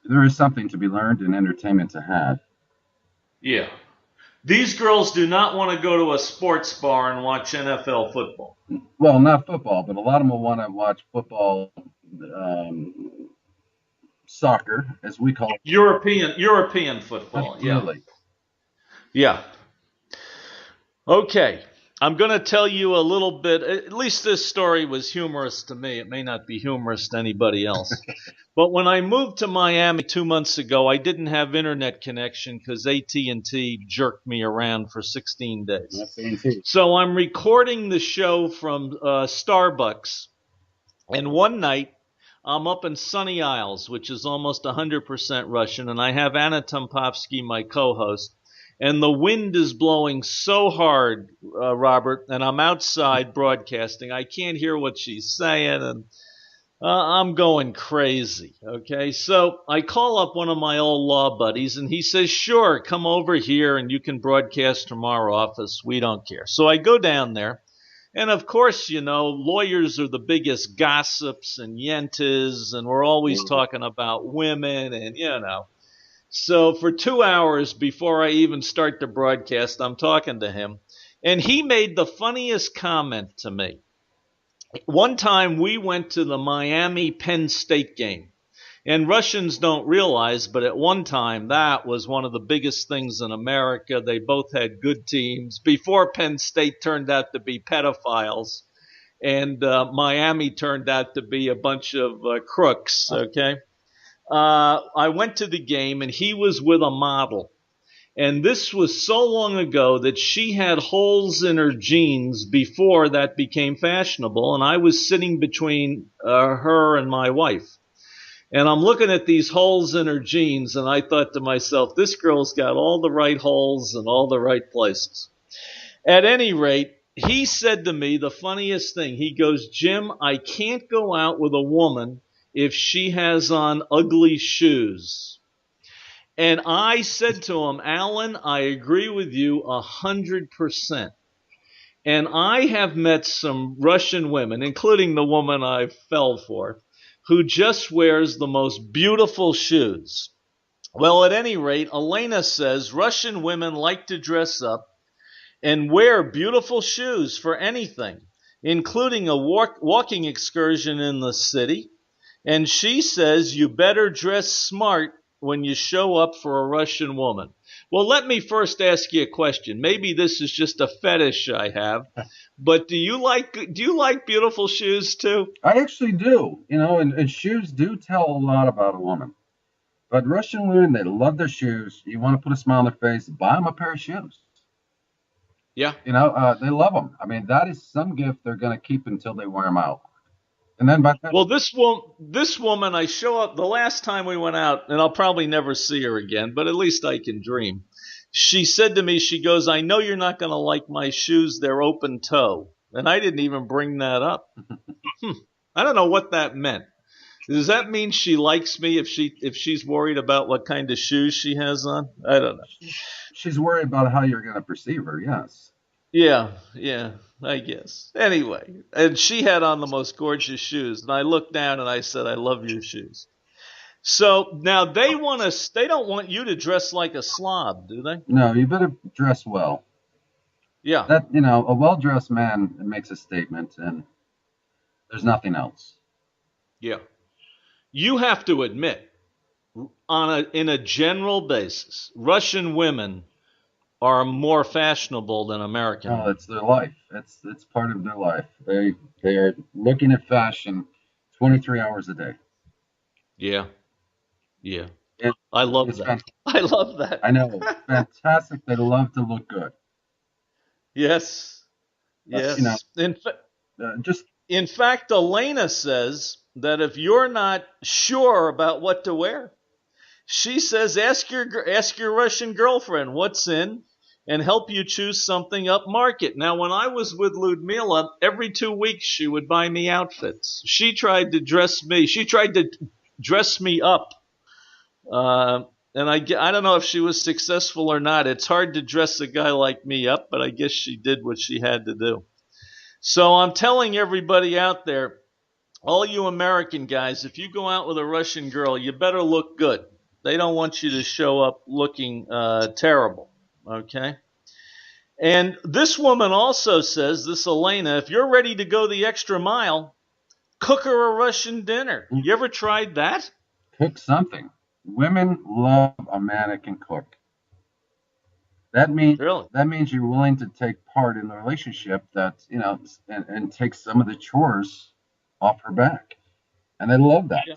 there is something to be learned and entertainment to have. Yeah. These girls do not want to go to a sports bar and watch NFL football. Well, not football, but a lot of them will want to watch football, soccer, as we call it. European football. Absolutely. Yeah. Okay. I'm going to tell you a little bit. At least this story was humorous to me. It may not be humorous to anybody else. But when I moved to Miami 2 months ago, I didn't have internet connection because AT&T jerked me around for 16 days. So I'm recording the show from Starbucks. And one night, I'm up in Sunny Isles, which is almost 100% Russian. And I have Anna Tompovsky, my co-host. And the wind is blowing so hard, Robert, and I'm outside broadcasting. I can't hear what she's saying, and I'm going crazy, okay? So I call up one of my old law buddies, and he says, sure, come over here, and you can broadcast from our office. We don't care. So I go down there, and of course, lawyers are the biggest gossips and yentas, and we're always talking about women and, So for 2 hours before I even start the broadcast, I'm talking to him. And he made the funniest comment to me. One time we went to the Miami Penn State game. And Russians don't realize, but at one time that was one of the biggest things in America. They both had good teams before Penn State turned out to be pedophiles. And Miami turned out to be a bunch of crooks, okay? I went to the game, and he was with a model. And this was so long ago that she had holes in her jeans before that became fashionable. And I was sitting between her and my wife. And I'm looking at these holes in her jeans, and I thought to myself, this girl's got all the right holes in all the right places. At any rate, he said to me the funniest thing. He goes, Jim, I can't go out with a woman if she has on ugly shoes. And I said to him, Alan, I agree with you 100%. And I have met some Russian women, including the woman I fell for, who just wears the most beautiful shoes. Well, at any rate, Elena says Russian women like to dress up and wear beautiful shoes for anything, including a walking excursion in the city. And she says you better dress smart when you show up for a Russian woman. Well, let me first ask you a question. Maybe this is just a fetish I have, but do you like beautiful shoes too? I actually do. And shoes do tell a lot about a woman. But Russian women, they love their shoes. You want to put a smile on their face, buy them a pair of shoes. Yeah. They love them. I mean, that is some gift they're going to keep until they wear them out. And then by then, Well, this woman, I show up the last time we went out, and I'll probably never see her again, but at least I can dream. She said to me, she goes, I know you're not going to like my shoes. They're open toe. And I didn't even bring that up. I don't know what that meant. Does that mean she likes me if she's worried about what kind of shoes she has on? I don't know. she's worried about how you're going to perceive her. Yes. Yeah, I guess. Anyway, and she had on the most gorgeous shoes, and I looked down and I said, I love your shoes. So now they don't want you to dress like a slob, do they? No, you better dress well. Yeah. That, a well-dressed man makes a statement, and there's nothing else. Yeah. You have to admit, in a general basis, Russian women are more fashionable than American No, women. it's their life. It's part of their life. They are looking at fashion 23 hours a day. Yeah. It- I love it's that. fan- I love that. I know. It's fantastic. They love to look good. Yes. You know, just In fact, Elena says that if you're not sure about what to wear, she says ask your Russian girlfriend what's in and help you choose something up market. Now, when I was with Ludmila, every 2 weeks she would buy me outfits. She tried to dress me. She tried to dress me up. And I don't know if she was successful or not. It's hard to dress a guy like me up, but I guess she did what she had to do. So I'm telling everybody out there, all you American guys, if you go out with a Russian girl, you better look good. They don't want you to show up looking terrible, okay? And this woman also says, this Elena, if you're ready to go the extra mile, cook her a Russian dinner. You ever tried that? cook something. Women love a man that can cook. That means Really? you're willing to take part in the relationship and take some of the chores off her back. And they love that. Yeah.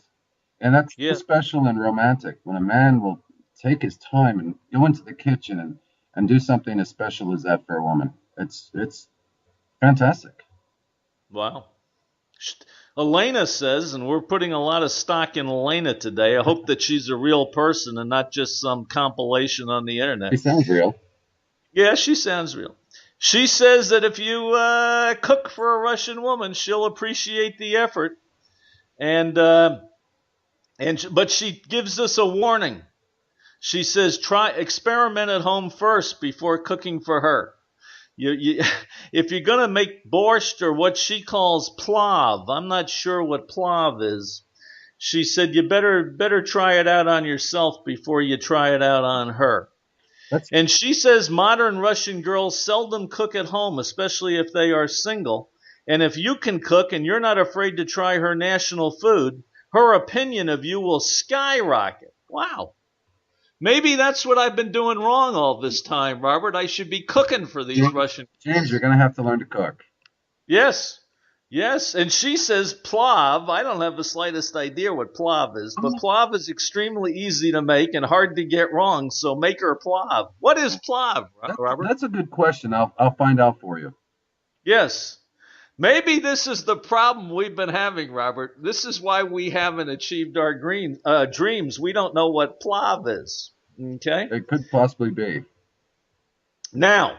And that's Yeah. so special and romantic when a man will take his time and go into the kitchen and do something as special as that for a woman. It's fantastic. Wow. Elena says, and we're putting a lot of stock in Elena today. I hope that she's a real person and not just some compilation on the internet. He sounds real. Yeah, she sounds real. She says that if you cook for a Russian woman, she'll appreciate the effort. But she gives us a warning. She says, experiment at home first before cooking for her. If you're going to make borscht or what she calls plav, I'm not sure what plav is. She said you better try it out on yourself before you try it out on her. And she says modern Russian girls seldom cook at home, especially if they are single. And if you can cook and you're not afraid to try her national food, her opinion of you will skyrocket. Wow. Maybe that's what I've been doing wrong all this time, Robert. I should be cooking for these Russian. James, you're going to have to learn to cook. Yes. And she says plav. I don't have the slightest idea what plav is, but plav is extremely easy to make and hard to get wrong. So make her plav. What is plav, Robert? That's a good question. I'll find out for you. Yes. Maybe this is the problem we've been having, Robert. This is why we haven't achieved our dreams. We don't know what plav is. Okay? It could possibly be. Now,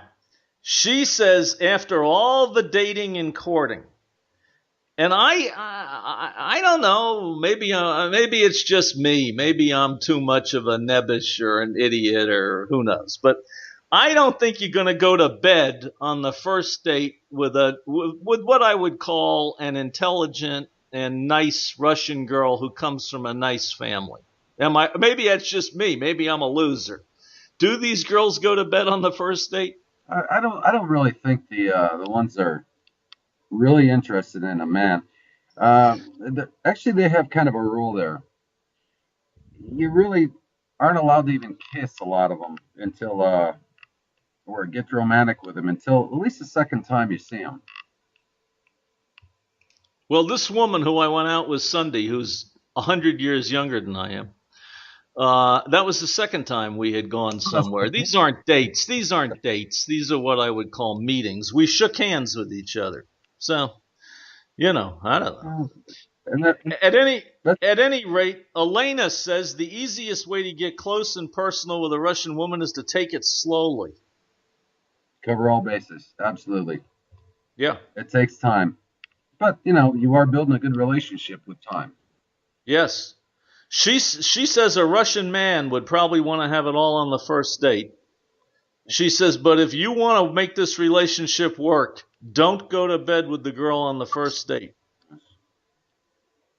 she says after all the dating and courting, and I don't know, maybe it's just me. Maybe I'm too much of a nebbish or an idiot or who knows. But I don't think you're going to go to bed on the first date with what I would call an intelligent and nice Russian girl who comes from a nice family. Maybe that's just me. Maybe I'm a loser. Do these girls go to bed on the first date? I don't really think the ones that are really interested in a man. Actually, they have kind of a rule there. You really aren't allowed to even kiss a lot of them until or get romantic with them until at least the second time you see them. Well, this woman who I went out with Sunday, who's 100 years younger than I am, that was the second time we had gone somewhere. These aren't dates. These are what I would call meetings. We shook hands with each other. So, I don't know. And that, At any that, at any rate, Elena says the easiest way to get close and personal with a Russian woman is to take it slowly. cover all bases. Absolutely. Yeah. It takes time. But, you are building a good relationship with time. Yes. She says a Russian man would probably want to have it all on the first date. She says, but if you want to make this relationship work, don't go to bed with the girl on the first date.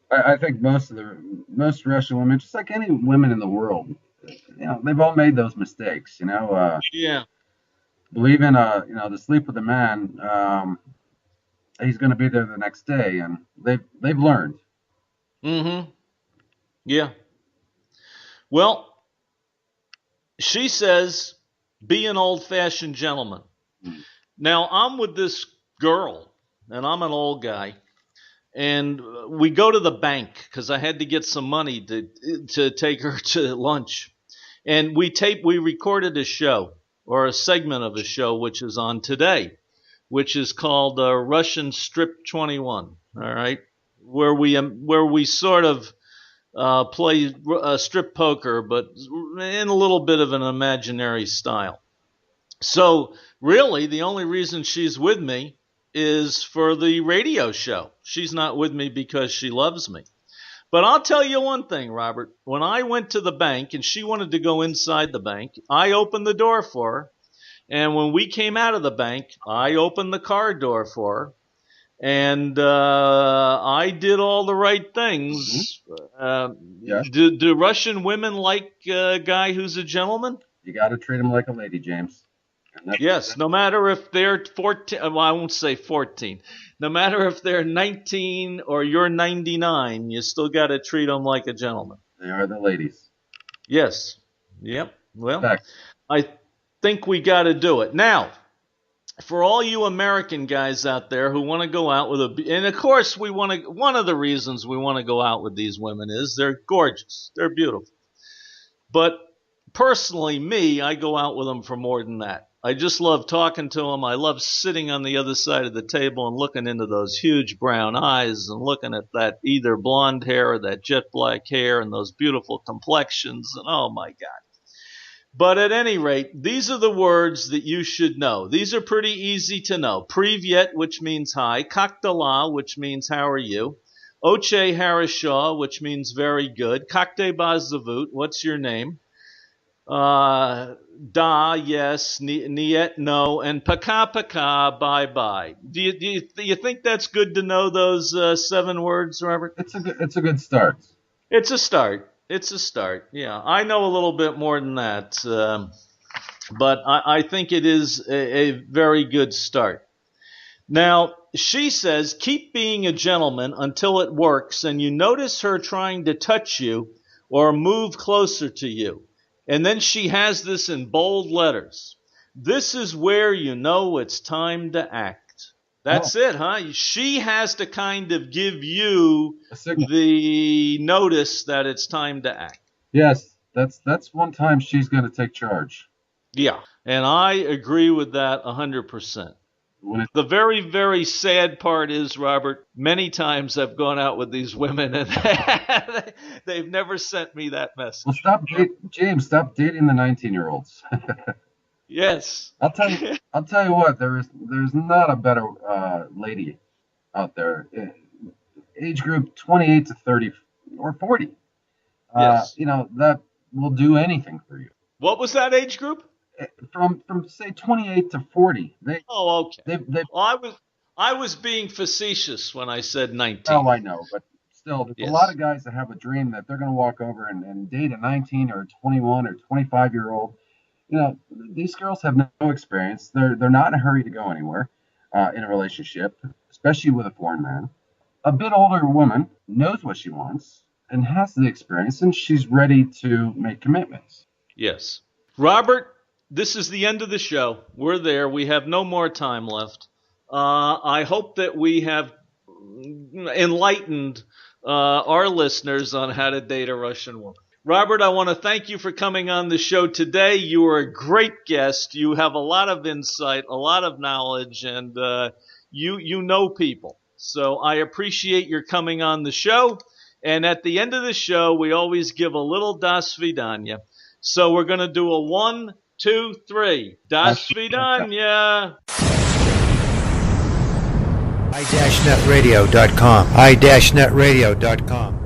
I think most Russian women, just like any women in the world, they've all made those mistakes. Yeah. Believe in to sleep with a man, he's going to be there the next day, and they've learned. Mm-hmm. Yeah. Well, she says, be an old-fashioned gentleman. Mm. Now, I'm with this girl, and I'm an old guy, and we go to the bank because I had to get some money to take her to lunch. And we recorded a show, or a segment of a show, which is on today, which is called Russian Strip 21, all right, where we sort of play strip poker, but in a little bit of an imaginary style. So really, the only reason she's with me is for the radio show. She's not with me because she loves me. But I'll tell you one thing, Robert. When I went to the bank and she wanted to go inside the bank, I opened the door for her. And when we came out of the bank, I opened the car door for her. And I did all the right things. Yes. Do Russian women like a guy who's a gentleman? You got to treat him like a lady, James. Yes, no matter if they're 14, well, I won't say 14. No matter if they're 19 or you're 99, you still got to treat them like a gentleman. They are the ladies. Yes. Yep. Well, Fact. I think we got to do it. Now, for all you American guys out there who want to go out with and of course one of the reasons we want to go out with these women is they're gorgeous. They're beautiful. But personally, I go out with them for more than that. I just love talking to them. I love sitting on the other side of the table and looking into those huge brown eyes and looking at that either blonde hair or that jet black hair and those beautiful complexions. And oh my God. But at any rate, these are the words that you should know. These are pretty easy to know. Privyet, which means hi. Kakdala, which means how are you. Oche Harashaw, which means very good. Kakte Bazavut, what's your name? Da, yes, niet, no, and paka, bye. Do you think that's good to know those 7 words, Robert? It's a good start. It's a start. Yeah, I know a little bit more than that, but I think it is a very good start. Now, she says, keep being a gentleman until it works and you notice her trying to touch you or move closer to you. And then she has this in bold letters. This is where you know it's time to act. That's it, huh? She has to kind of give you the notice that it's time to act. Yes, that's one time she's going to take charge. Yeah, and I agree with that 100%. The very, very sad part is, Robert, many times I've gone out with these women and they've never sent me that message. Well, James, stop dating the 19-year-olds. Yes. I'll tell you what, there's not a better lady out there. Age group 28 to 30 or 40. Yes. That will do anything for you. What was that age group? From say 28 to 40. Okay. I was being facetious when I said 19. Oh, I know, but still, there's a lot of guys that have a dream that they're going to walk over and date a 19 or 21 or 25-year-old. These girls have no experience. They're not in a hurry to go anywhere in a relationship, especially with a foreign man. A bit older woman knows what she wants and has the experience, and she's ready to make commitments. Yes. Robert, this is the end of the show. We're there. We have no more time left. I hope that we have enlightened our listeners on how to date a Russian woman. Robert, I want to thank you for coming on the show today. You were a great guest. You have a lot of insight, a lot of knowledge, and you know people. So I appreciate your coming on the show. And at the end of the show, we always give a little Das Vidanya. So we're going to do a 1, 2, 3. Das Vidanya. i-netradio.com. i-netradio.com.